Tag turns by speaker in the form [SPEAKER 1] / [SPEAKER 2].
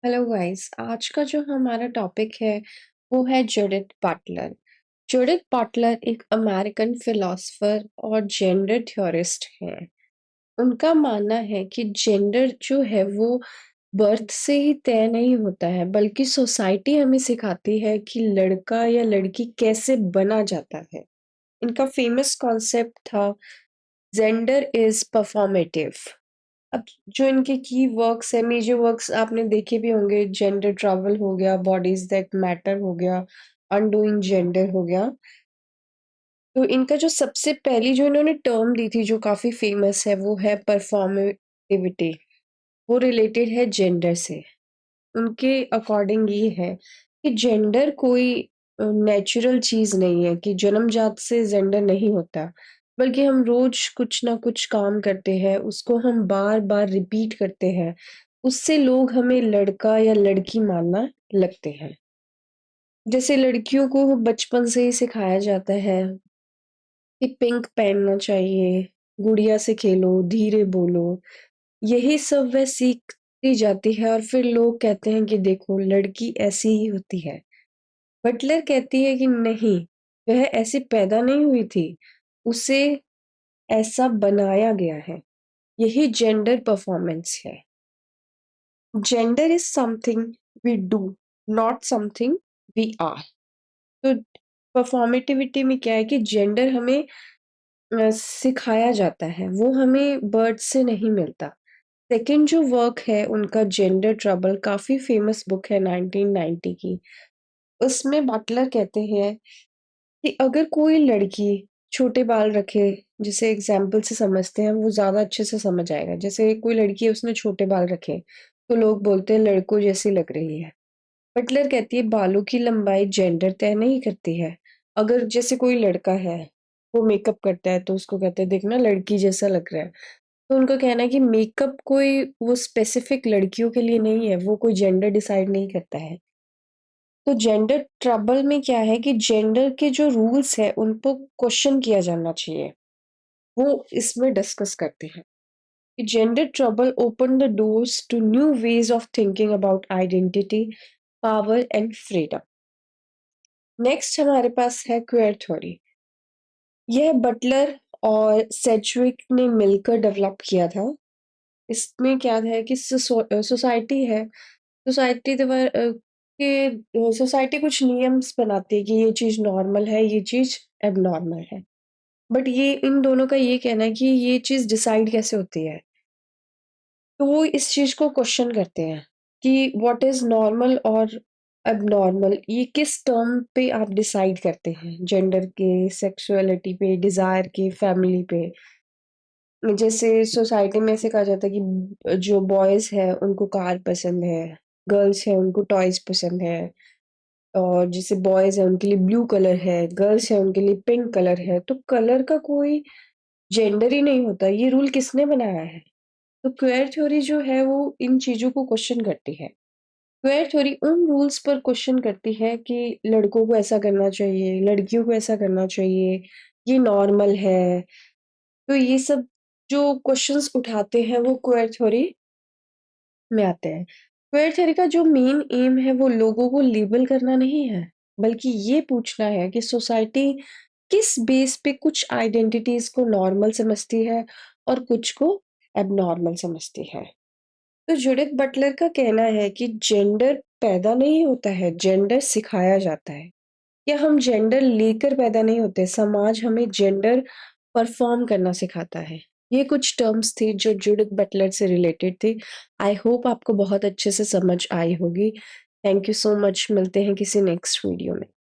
[SPEAKER 1] Hello guys, आज का जो हमारा टॉपिक है वो है जुडिथ बटलर। जुडिथ बटलर एक अमेरिकन फिलोसोफर और जेंडर थ्योरिस्ट हैं। उनका मानना है कि जेंडर जो है वो बर्थ से ही तय नहीं होता है, बल्कि सोसाइटी हमें सिखाती है कि लड़का या लड़की कैसे बना जाता है। इनका फेमस कॉन्सेप्ट था जेंडर इज परफॉर्मेटिव। अब जो इनके की वर्क्स है, मेजर वर्क्स आपने देखे भी होंगे, जेंडर ट्रैवल हो गया, बॉडीज दैट मैटर हो गया, अनडूइंग जेंडर हो गया। तो इनका जो सबसे पहली जो इन्होंने टर्म दी थी जो काफी फेमस है वो है परफॉर्मेटिविटी। वो रिलेटेड है जेंडर से। उनके अकॉर्डिंग ये है कि जेंडर कोई नेचुरल चीज नहीं है, कि जन्मजात से जेंडर नहीं होता, बल्कि हम रोज कुछ ना कुछ काम करते हैं, उसको हम बार बार रिपीट करते हैं, उससे लोग हमें लड़का या लड़की मानना लगते हैं। जैसे लड़कियों को बचपन से ही सिखाया जाता है कि पिंक पहनना चाहिए, गुड़िया से खेलो, धीरे बोलो, यही सब वह सीखती जाती है और फिर लोग कहते हैं कि देखो लड़की ऐसी ही होती है। बटलर कहती है कि नहीं, वह ऐसी पैदा नहीं हुई थी, उसे ऐसा बनाया गया है। यही जेंडर परफॉर्मेंस है। Gender is something we do, not something we are. तो परफॉर्मेटिविटी में क्या है कि जेंडर हमें सिखाया जाता है, वो हमें बर्थ से नहीं मिलता। सेकंड जो वर्क है उनका जेंडर ट्रबल, काफी फेमस बुक है 1990 की। उसमें बटलर कहते हैं कि अगर कोई लड़की छोटे बाल रखे, जिसे एग्जाम्पल से समझते हैं वो ज्यादा अच्छे से समझ आएगा। जैसे कोई लड़की है उसने छोटे बाल रखे, तो लोग बोलते हैं लड़कों जैसी लग रही है। बटलर कहती है बालों की लंबाई जेंडर तय नहीं करती है। अगर जैसे कोई लड़का है, वो मेकअप करता है तो उसको कहते हैं देखना लड़की जैसा लग रहा है। तो उनका कहना है कि मेकअप कोई वो स्पेसिफिक लड़कियों के लिए नहीं है, वो कोई जेंडर डिसाइड नहीं करता है। तो जेंडर ट्रबल में क्या है कि जेंडर के जो रूल्स है उनको क्वेश्चन किया जाना चाहिए, वो इसमें डिस्कस करते हैं कि gender trouble open the doors to new ways of thinking about identity, power and freedom. Next हमारे पास है क्वेयर थ्योरी। यह बटलर और सेड्विक ने मिलकर डेवलप किया था। इसमें क्या है कि सोसाइटी है, सोसाइटी के सोसाइटी कुछ नियम्स बनाती है कि ये चीज नॉर्मल है, ये चीज एबनॉर्मल है। बट ये इन दोनों का ये कहना है कि ये चीज डिसाइड कैसे होती है। तो वो इस चीज को क्वेश्चन करते हैं कि व्हाट इज नॉर्मल और एबनॉर्मल, ये किस टर्म पे आप डिसाइड करते हैं, जेंडर के, सेक्सुअलिटी पे, डिजायर के, फैमिली पे। जैसे सोसाइटी में ऐसे कहा जाता है कि जो बॉयज है उनको कार पसंद है, गर्ल्स है उनको टॉयज पसंद है, और जैसे बॉयज है उनके लिए ब्लू कलर है, गर्ल्स है उनके लिए पिंक कलर है। तो कलर का कोई जेंडर ही नहीं होता, ये रूल किसने बनाया है? तो क्वेयर थ्योरी जो है वो इन चीजों को क्वेश्चन करती है। क्वेयर थ्योरी उन रूल्स पर क्वेश्चन करती है कि लड़कों को ऐसा करना चाहिए, लड़कियों को ऐसा करना चाहिए, ये नॉर्मल है। तो ये सब जो क्वेश्चंस उठाते हैं वो क्वेयर थ्योरी में आते हैं। क्वेयर थ्योरी का जो मेन एम है वो लोगों को लेबल करना नहीं है, बल्कि ये पूछना है कि सोसाइटी किस बेस पे कुछ आइडेंटिटीज को नॉर्मल समझती है और कुछ को एबनॉर्मल समझती है। तो जुडिथ बटलर का कहना है कि जेंडर पैदा नहीं होता है, जेंडर सिखाया जाता है। या हम जेंडर लेकर पैदा नहीं होते, समाज हमें जेंडर परफॉर्म करना सिखाता है। ये कुछ टर्म्स थे जो जुडिथ बटलर से रिलेटेड थे। आई होप आपको बहुत अच्छे से समझ आई होगी। Thank you so much. मिलते हैं किसी नेक्स्ट वीडियो में।